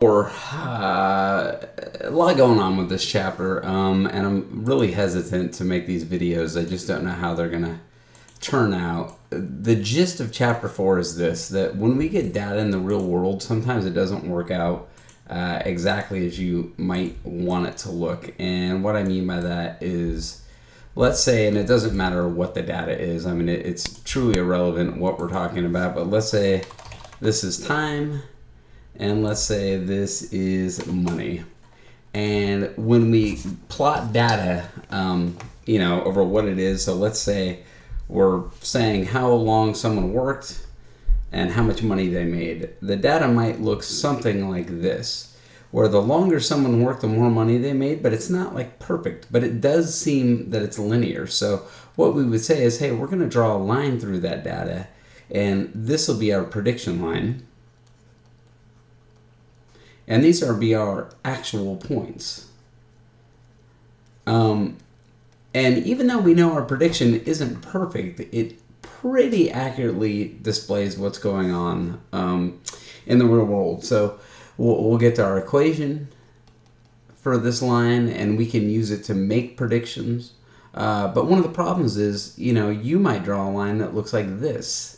Or a lot going on with this chapter, and I'm really hesitant to make these videos. I just don't know how they're gonna turn out. The gist of chapter 4 is this: that when we get data in the real world, sometimes it doesn't work out exactly as you might want it to look. And what I mean by that is, let's say, and it doesn't matter what the data is. I mean, it's truly irrelevant what we're talking about. But let's say this is time. And let's say this is money. And when we plot data, over what it is, so let's say we're saying how long someone worked and how much money they made. The data might look something like this, where the longer someone worked, the more money they made, but it's not like perfect, but it does seem that it's linear. So what we would say is, hey, we're going to draw a line through that data, and this will be our prediction line. And these are be our actual points. And even though we know our prediction isn't perfect, it pretty accurately displays what's going on in the real world. So we'll get to our equation for this line, and we can use it to make predictions. But one of the problems is, you might draw a line that looks like this.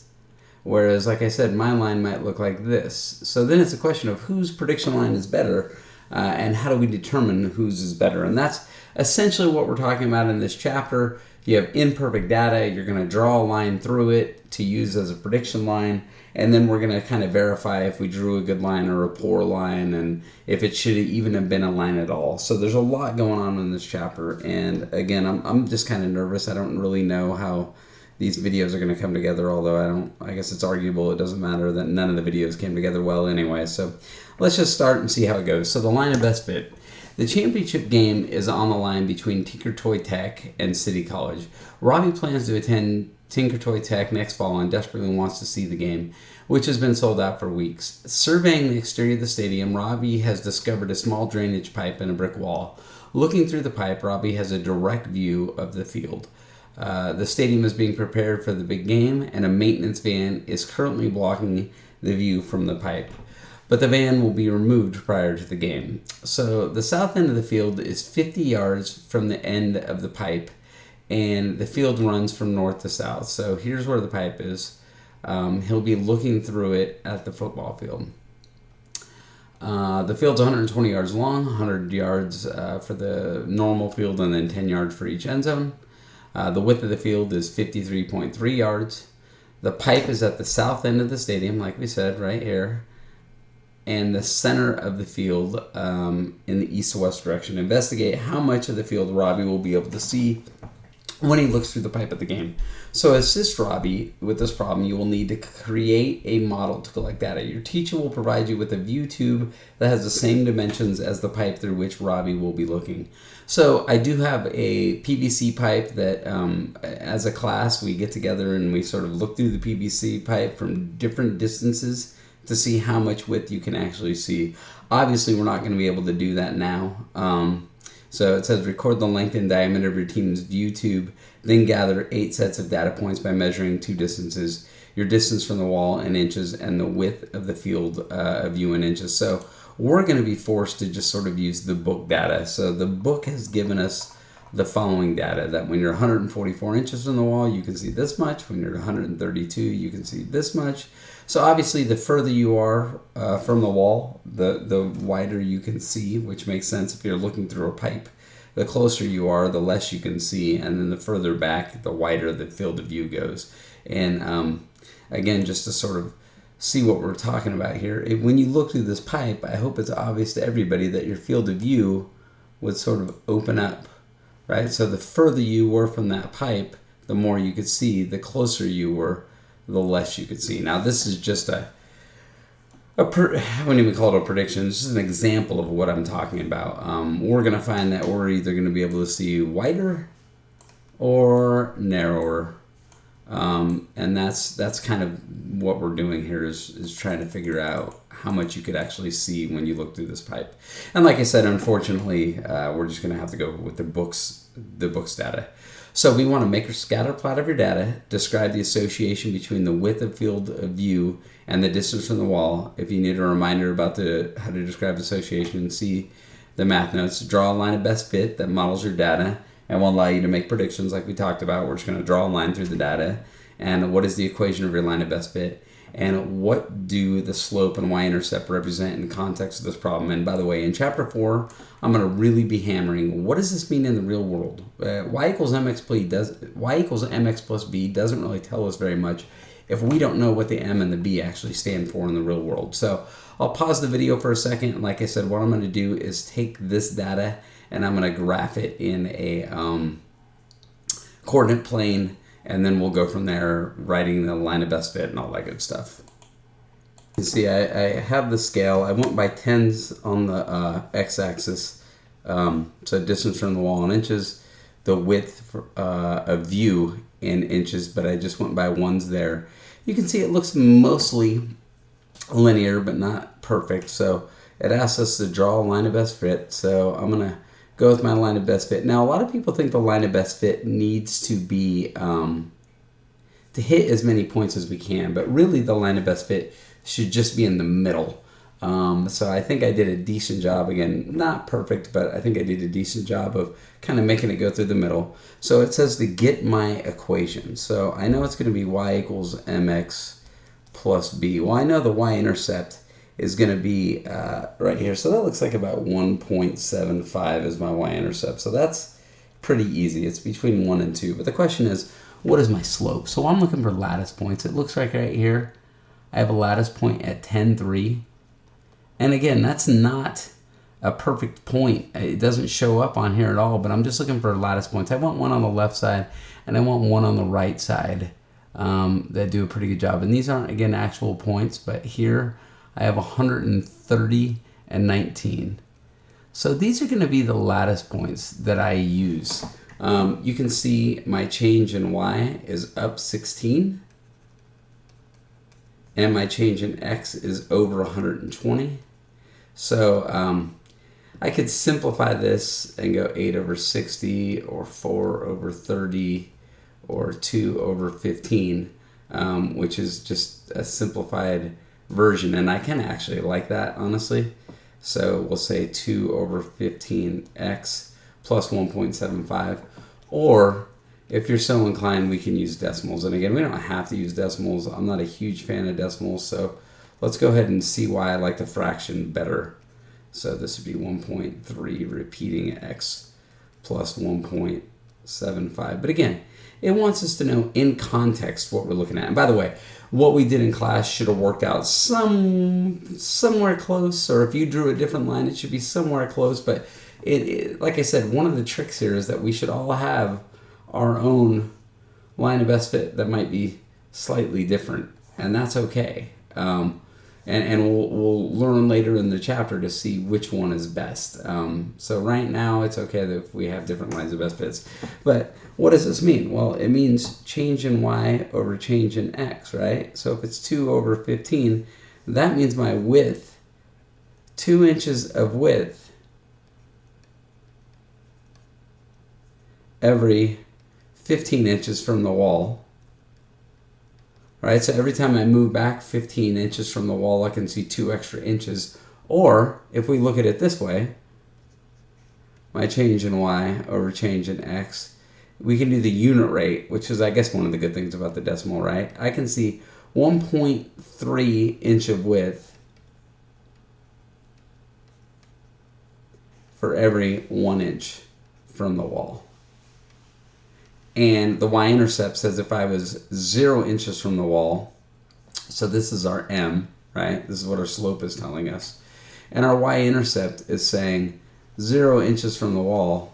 Whereas, like I said, my line might look like this. So then it's a question of whose prediction line is better, and how do we determine whose is better? And that's essentially what we're talking about in this chapter. You have imperfect data. You're going to draw a line through it to use as a prediction line, and then we're going to kind of verify if we drew a good line or a poor line, and if it should even have been a line at all. So there's a lot going on in this chapter, and again, I'm just kind of nervous. I don't really know how these videos are going to come together, although I guess it's arguable, it doesn't matter that none of the videos came together well anyway. So let's just start and see how it goes. So the line of best fit. The championship game is on the line between Tinker Toy Tech and City College. Robbie plans to attend Tinker Toy Tech next fall and desperately wants to see the game, which has been sold out for weeks. Surveying the exterior of the stadium, Robbie has discovered a small drainage pipe in a brick wall. Looking through the pipe, Robbie has a direct view of the field. The stadium is being prepared for the big game, and a maintenance van is currently blocking the view from the pipe. But the van will be removed prior to the game. So the south end of the field is 50 yards from the end of the pipe, and the field runs from north to south. So here's where the pipe is. He'll be looking through it at the football field. The field's 120 yards long, 100 yards for the normal field, and then 10 yards for each end zone. The width of the field is 53.3 yards. The pipe is at the south end of the stadium, like we said, right here. And the center of the field in the east-west direction. Investigate how much of the field Robbie will be able to see when he looks through the pipe at the game. So assist Robbie with this problem, you will need to create a model to collect data. Your teacher will provide you with a view tube that has the same dimensions as the pipe through which Robbie will be looking. So I do have a PVC pipe that as a class we get together and we sort of look through the PVC pipe from different distances to see how much width you can actually see. Obviously we're not going to be able to do that now. So it says record the length and diameter of your team's view tube, then gather 8 sets of data points by measuring 2 distances, your distance from the wall in inches and the width of the field of view in inches. So we're going to be forced to just sort of use the book data. So the book has given us the following data, that when you're 144 inches from the wall, you can see this much. When you're 132, you can see this much. So obviously the further you are from the wall, the wider you can see, which makes sense if you're looking through a pipe. The closer you are, the less you can see, and then the further back, the wider the field of view goes. And again, just to sort of see what we're talking about here, when you look through this pipe, I hope it's obvious to everybody that your field of view would sort of open up, right? So the further you were from that pipe, the more you could see. The closer you were, the less you could see. Now this is just I wouldn't even call it a prediction. It's just an example of what I'm talking about. We're going to find that we're either going to be able to see wider or narrower. And that's kind of what we're doing here is trying to figure out how much you could actually see when you look through this pipe. And like I said, unfortunately, we're just going to have to go with the books data. So we want to make a scatter plot of your data, describe the association between the width of field of view and the distance from the wall. If you need a reminder about how to describe association, see the math notes. Draw a line of best fit that models your data and will allow you to make predictions like we talked about. We're just going to draw a line through the data. And what is the equation of your line of best fit? And what do the slope and y-intercept represent in context of this problem? And by the way, in chapter 4, I'm going to really be hammering, what does this mean in the real world? Y equals mx plus b doesn't really tell us very much if we don't know what the m and the b actually stand for in the real world. So I'll pause the video for a second. And like I said, what I'm going to do is take this data and I'm going to graph it in a coordinate plane, and then we'll go from there, writing the line of best fit and all that good stuff. You see, I have the scale. I went by tens on the x-axis, so distance from the wall in inches, the width of view in inches, but I just went by ones there. You can see it looks mostly linear, but not perfect. So it asks us to draw a line of best fit. So I'm going to go with my line of best fit. Now, a lot of people think the line of best fit needs to be to hit as many points as we can, but really the line of best fit should just be in the middle. So I think I did a decent job. Again, not perfect, but I think I did a decent job of kind of making it go through the middle. So it says to get my equation. So I know it's going to be y equals mx plus b. Well, I know the y-intercept is going to be right here. So that looks like about 1.75 is my y-intercept. So that's pretty easy. It's between 1 and 2. But the question is, what is my slope? So I'm looking for lattice points. It looks like right here, I have a lattice point at 10.3. And again, that's not a perfect point. It doesn't show up on here at all, but I'm just looking for lattice points. I want one on the left side, and I want one on the right side that do a pretty good job. And these aren't, again, actual points, but here I have 130 and 19. So these are going to be the lattice points that I use. You can see my change in y is up 16. And my change in x is over 120. So I could simplify this and go 8 over 60 or 4 over 30 or 2 over 15, which is just a simplified version. And I can actually like that, honestly. So we'll say 2 over 15x plus 1.75. Or if you're so inclined, we can use decimals. And again, we don't have to use decimals. I'm not a huge fan of decimals, so let's go ahead and see why I like the fraction better. So this would be 1.3 repeating x plus 1.75. But again, it wants us to know in context what we're looking at. And by the way, what we did in class should have worked out somewhere close, or if you drew a different line, it should be somewhere close. But like I said, one of the tricks here is that we should all have our own line of best fit that might be slightly different, and that's okay. And we'll learn later in the chapter to see which one is best. So right now it's okay that if we have different lines of best fits. But what does this mean? Well, it means change in y over change in x, right? So if it's 2 over 15, that means my width, 2 inches of width every 15 inches from the wall, right? So every time I move back 15 inches from the wall, I can see 2 extra inches. Or if we look at it this way, my change in y over change in x, we can do the unit rate, which is, I guess, one of the good things about the decimal, right? I can see 1.3 inch of width for every 1 inch from the wall. And the y-intercept says if I was 0 inches from the wall, so this is our m, right? This is what our slope is telling us. And our y-intercept is saying 0 inches from the wall,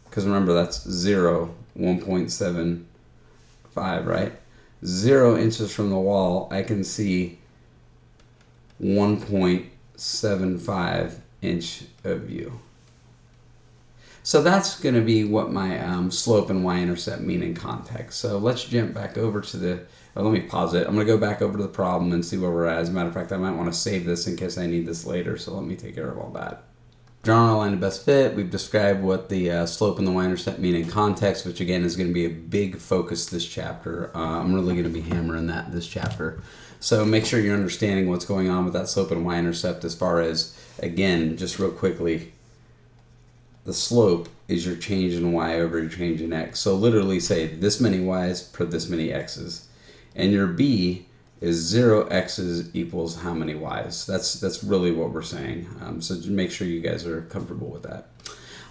because remember that's 0, 1.75, right? 0 inches from the wall, I can see 1.75 inch of view. So that's going to be what my slope and y-intercept mean in context. So let's jump back over to let me pause it. I'm going to go back over to the problem and see where we're at. As a matter of fact, I might want to save this in case I need this later, so let me take care of all that. drawn a line of best fit. We've described what the slope and the y-intercept mean in context, which again is going to be a big focus this chapter. I'm really going to be hammering that this chapter. So make sure you're understanding what's going on with that slope and y-intercept as far as, again, just real quickly, the slope is your change in y over your change in x. So literally say this many y's per this many x's. And your b is 0 x's equals how many y's. That's really what we're saying. So just make sure you guys are comfortable with that.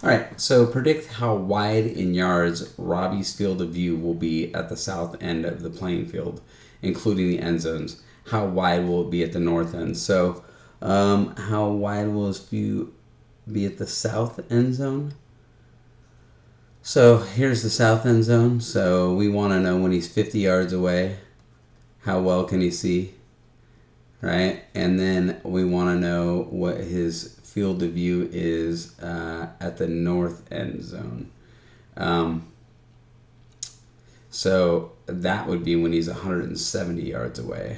All right, so predict how wide in yards Robbie's field of view will be at the south end of the playing field, including the end zones. How wide will it be at the north end? So how wide will his view be at the south end zone? So here's the south end zone. So we want to know when he's 50 yards away, how well can he see, right? And then we want to know what his field of view is at the north end zone. So that would be when he's 170 yards away.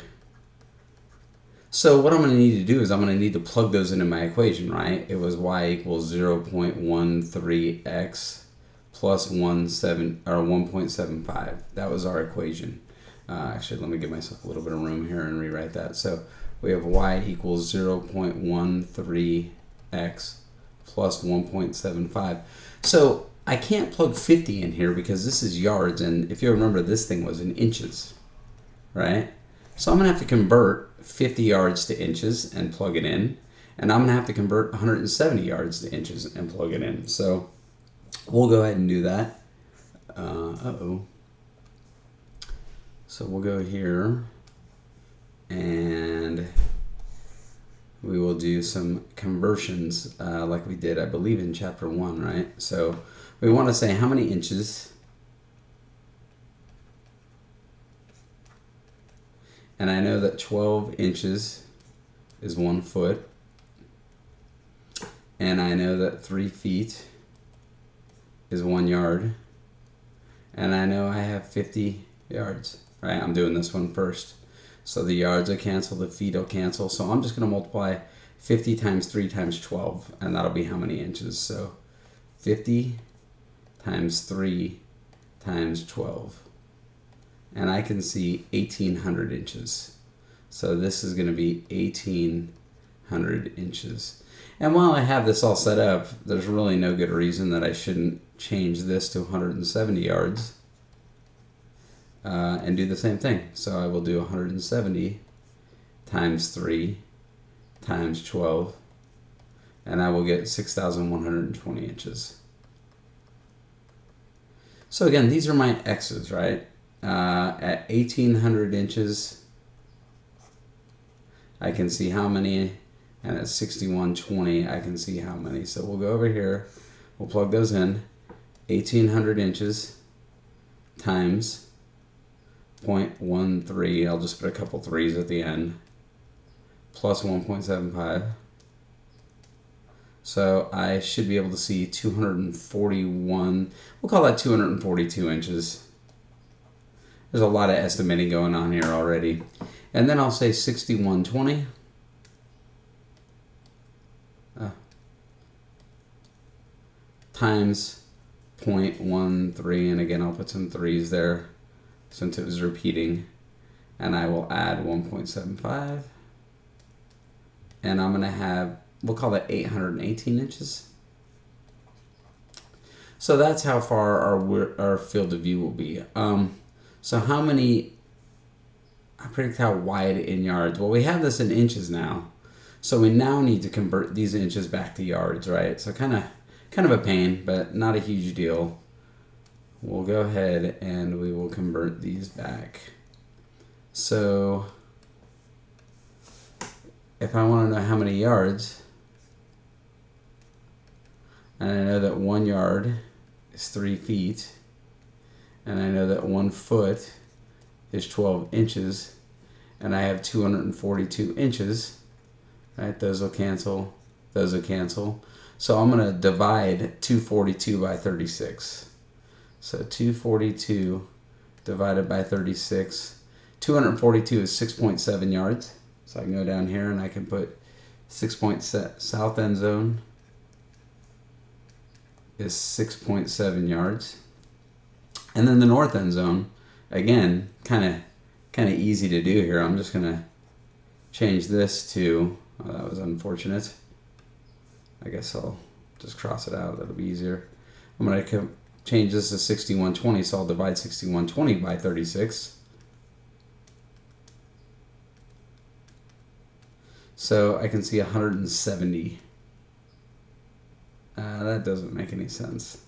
So what I'm going to need to do is I'm going to need to plug those into my equation, right? It was y equals 0.13x plus 1.75. That was our equation. Actually, let me give myself a little bit of room here and rewrite that. So we have y equals 0.13x plus 1.75. So I can't plug 50 in here because this is yards, and if you remember, this thing was in inches, right? So I'm going to have to convert 50 yards to inches and plug it in, and I'm going to have to convert 170 yards to inches and plug it in. So we'll go ahead and do that. So we'll go here and we will do some conversions like we did, I believe, in chapter 1, right? So we want to say how many inches, and I know that 12 inches is 1 foot, and I know that 3 feet is 1 yard, and I know I have 50 yards. Right, I'm doing this one first. So the yards will cancel, the feet will cancel. So I'm just going to multiply 50 times 3 times 12, and that'll be how many inches. So 50 times 3 times 12. And I can see 1,800 inches. So this is going to be 1,800 inches. And while I have this all set up, there's really no good reason that I shouldn't change this to 170 yards. And do the same thing. So I will do 170 times 3 times 12, and I will get 6,120 inches. So again, these are my x's, right? At 1,800 inches, I can see how many, and at 6,120, I can see how many. So we'll go over here, we'll plug those in. 1,800 inches times 0.13, I'll just put a couple 3's at the end, plus 1.75. So I should be able to see 241, we'll call that 242 inches. There's a lot of estimating going on here already. And then I'll say 6,120. Times 0.13, and again I'll put some 3's there since it was repeating, and I will add 1.75, and I'm going to have, we'll call that 818 inches. So that's how far our field of view will be. So how many, I predict how wide in yards. Well, we have this in inches now, so we now need to convert these inches back to yards, right? So kind of a pain, but not a huge deal. We'll go ahead and we will convert these back. So if I want to know how many yards, and I know that 1 yard is 3 feet, and I know that 1 foot is 12 inches, and I have 242 inches, right? Those will cancel, those will cancel. So I'm going to divide 242 by 36. So 242 divided by 36. 242 is 6.7 yards. So I can go down here and I can put 6 point south end zone is 6.7 yards. And then the north end zone, again, kind of easy to do here. I'm just going to change this to, oh, that was unfortunate. I guess I'll just cross it out. That'll be easier. I'm going to change this to 6120, so I'll divide 6120 by 36. So I can see 170. That doesn't make any sense.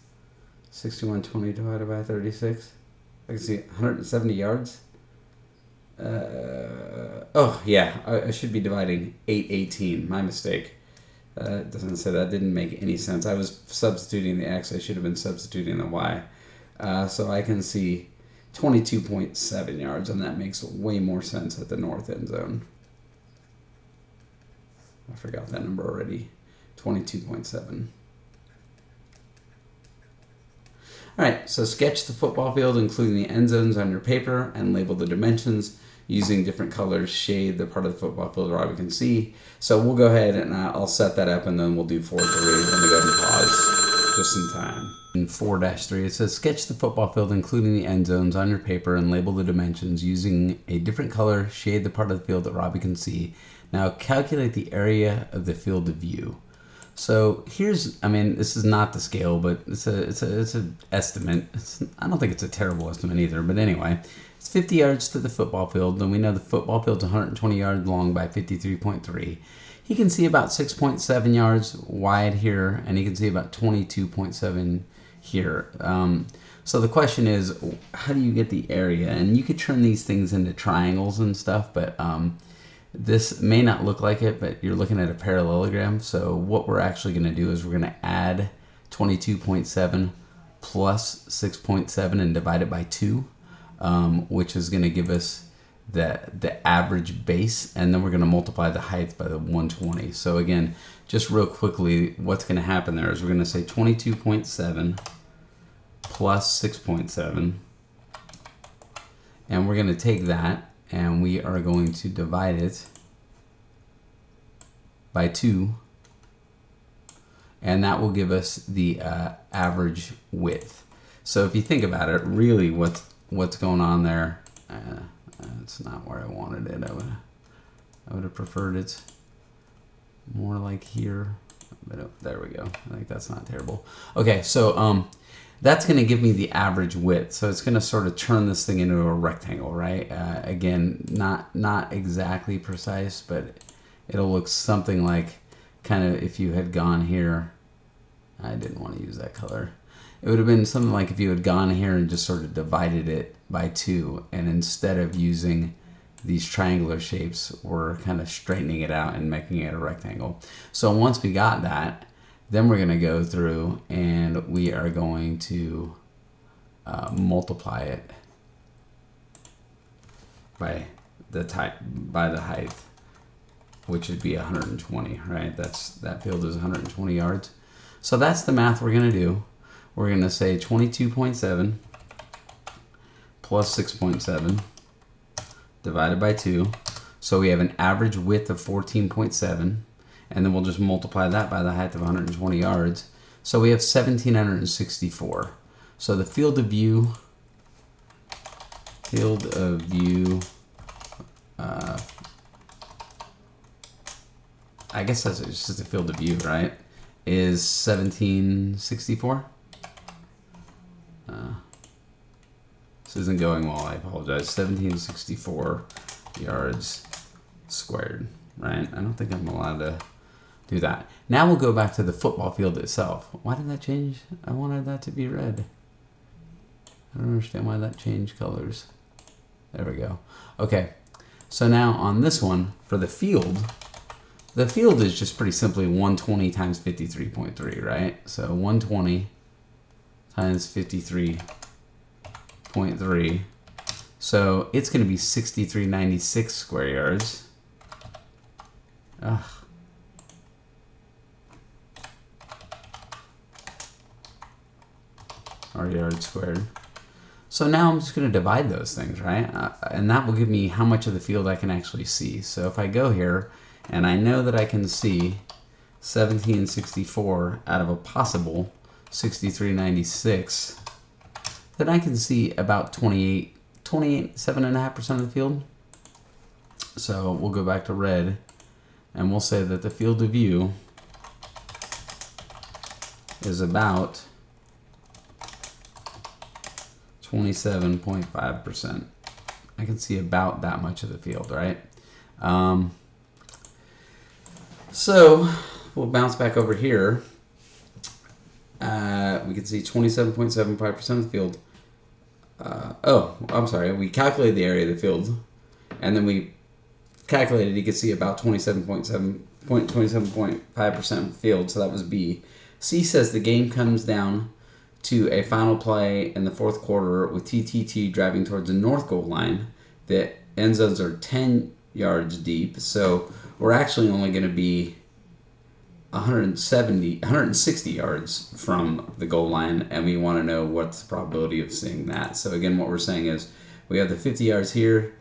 6120 divided by 36. I can see 170 yards. Oh, yeah, I should be dividing 818. My mistake. It doesn't say that. Didn't make any sense. I was substituting the X. I should have been substituting the Y. So I can see 22.7 yards, and that makes way more sense at the north end zone. I forgot that number already. 22.7. Alright, so sketch the football field including the end zones on your paper and label the dimensions using different colors. Shade the part of the football field Robbie can see. So we'll go ahead and I'll set that up and then we'll do 4-3. Let me go ahead and pause just in time. In 4-3 it says sketch the football field including the end zones on your paper and label the dimensions using a different color. Shade the part of the field that Robbie can see. Now calculate the area of the field of view. So here's, I mean, this is not the scale, but it's an estimate. I don't think it's a terrible estimate either, but anyway, it's 50 yards to the football field, and we know the football field's 120 yards long by 53.3. He can see about 6.7 yards wide here, and he can see about 22.7 here. So the question is, how do you get the area? And you could turn these things into triangles and stuff, but this may not look like it, but you're looking at a parallelogram. So what we're actually going to do is we're going to add 22.7 plus 6.7 and divide it by 2, which is going to give us the average base, and then we're going to multiply the height by the 120. So again, just real quickly, what's going to happen there is we're going to say 22.7 plus 6.7, and we're going to take that and we are going to divide it by 2, and that will give us the average width. So if you think about it, really what's going on there, it's not where I wanted it. I would have preferred it more like here, but there we go. I think that's not terrible. Okay, so that's going to give me the average width. So it's going to sort of turn this thing into a rectangle, right? Again, not exactly precise, but it'll look something like kind of if you had gone here. I didn't want to use that color. It would have been something like if you had gone here and just sort of divided it by 2, and instead of using these triangular shapes, we're kind of straightening it out and making it a rectangle. So once we got that, then we're going to go through and we are going to multiply it by the height, which would be 120, right? That field is 120 yards. So that's the math we're going to do. We're going to say 22.7 plus 6.7 divided by 2. So we have an average width of 14.7. And then we'll just multiply that by the height of 120 yards. So we have 1,764. So the field of view, I guess that's just the field of view, right? Is 1,764. This isn't going well, I apologize. 1,764 yards squared, right? I don't think I'm allowed to do that. Now we'll go back to the football field itself. Why did that change? I wanted that to be red. I don't understand why that changed colors. There we go. Okay, so now on this one, for the field is just pretty simply 120 times 53.3, right? So 120 times 53.3. So it's going to be 6,396 square yards. Ugh. Or yards squared. So now I'm just going to divide those things, right? And that will give me how much of the field I can actually see. So if I go here, and I know that I can see 1764 out of a possible 63.96, then I can see about 7.5% of the field. So we'll go back to red, and we'll say that the field of view is about 27.5%. I can see about that much of the field, right? So we'll bounce back over here. We can see 27.75% of the field. We calculated the area of the field, and then we calculated you could see about 27.5% of the field, so that was B. C says the game comes down to a final play in the fourth quarter with TTT driving towards the north goal line. The end zones are 10 yards deep, so we're actually only going to be 160 yards from the goal line, and we want to know what's the probability of seeing that. So again, what we're saying is we have the 50 yards here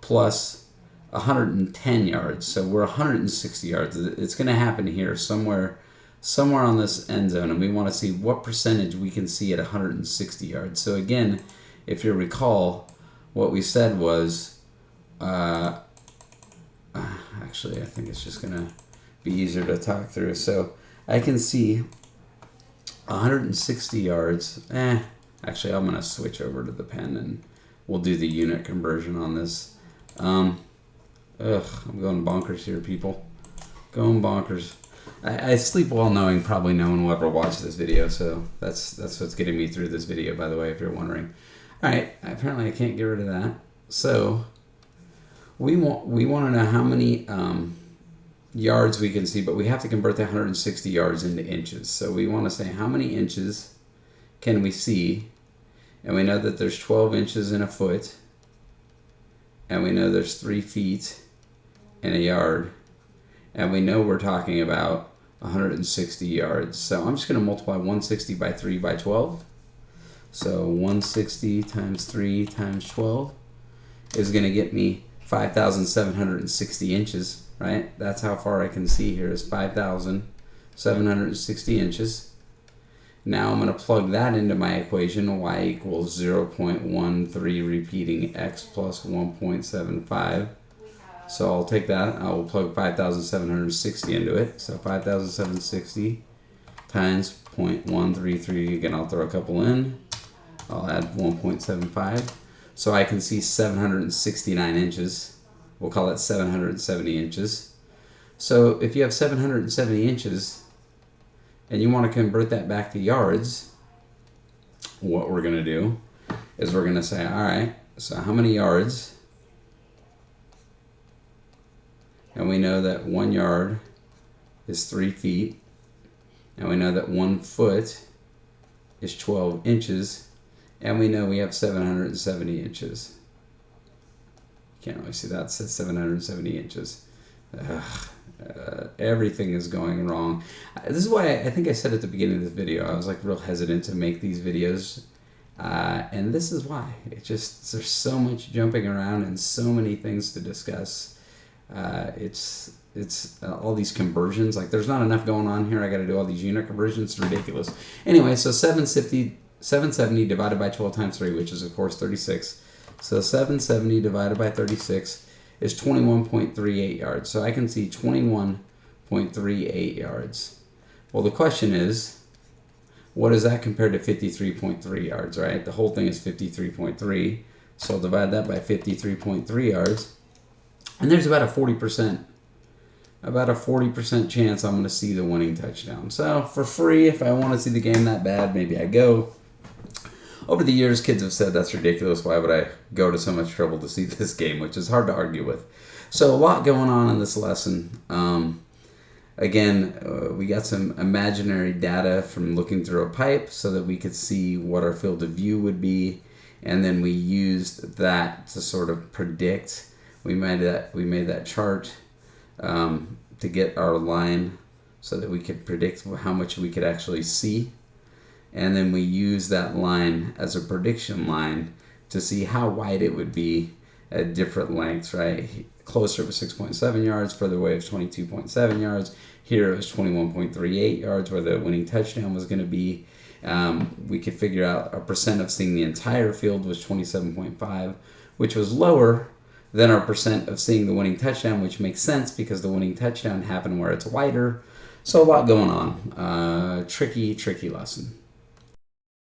plus 110 yards, so we're 160 yards. It's going to happen here somewhere on this end zone, and we want to see what percentage we can see at 160 yards. So again, if you recall, what we said was actually I think it's just going to be easier to talk through. So I can see 160 yards. Actually, I'm going to switch over to the pen and we'll do the unit conversion on this. I'm going bonkers here, people. Going bonkers. I sleep well knowing probably no one will ever watch this video, so that's what's getting me through this video, by the way, if you're wondering. All right, apparently I can't get rid of that. So we want to know how many yards we can see, but we have to convert the 160 yards into inches. So we want to say how many inches can we see, and we know that there's 12 inches in a foot, and we know there's 3 feet in a yard, and we know we're talking about 160 yards. So I'm just going to multiply 160 by 3 by 12. So 160 times 3 times 12 is going to get me 5,760 inches, right? That's how far I can see here is 5,760 inches. Now I'm going to plug that into my equation, y equals 0.13 repeating x plus 1.75. So I'll take that, I will plug 5,760 into it. So 5,760 times 0.133, again I'll throw a couple in. I'll add 1.75. So I can see 769 inches. We'll call it 770 inches. So if you have 770 inches and you want to convert that back to yards, what we're going to do is we're going to say, all right, so how many yards? And we know that 1 yard is 3 feet. And we know that 1 foot is 12 inches. And we know we have 770 inches. Can't really see that. It says 770 inches. Everything is going wrong. This is why I think I said at the beginning of this video, I was like real hesitant to make these videos. And this is why. There's so much jumping around and so many things to discuss. It's all these conversions. Like there's not enough going on here. I got to do all these unit conversions. It's ridiculous. Anyway, so 770 divided by 12 times 3, which is of course 36. So 770 divided by 36 is 21.38 yards. So I can see 21.38 yards. Well, the question is, what is that compared to 53.3 yards, right? The whole thing is 53.3. So I'll divide that by 53.3 yards. And there's about a 40% chance I'm going to see the winning touchdown. So for free, if I want to see the game that bad, maybe I go. Over the years, kids have said that's ridiculous. Why would I go to so much trouble to see this game, which is hard to argue with. So a lot going on in this lesson. Again, we got some imaginary data from looking through a pipe so that we could see what our field of view would be. And then we used that to sort of predict. We made that chart to get our line so that we could predict how much we could actually see. And then we use that line as a prediction line to see how wide it would be at different lengths, right? Closer was 6.7 yards, further away was 22.7 yards. Here it was 21.38 yards where the winning touchdown was going to be. We could figure out our percent of seeing the entire field was 27.5, which was lower than our percent of seeing the winning touchdown, which makes sense because the winning touchdown happened where it's wider. So a lot going on. Tricky lesson.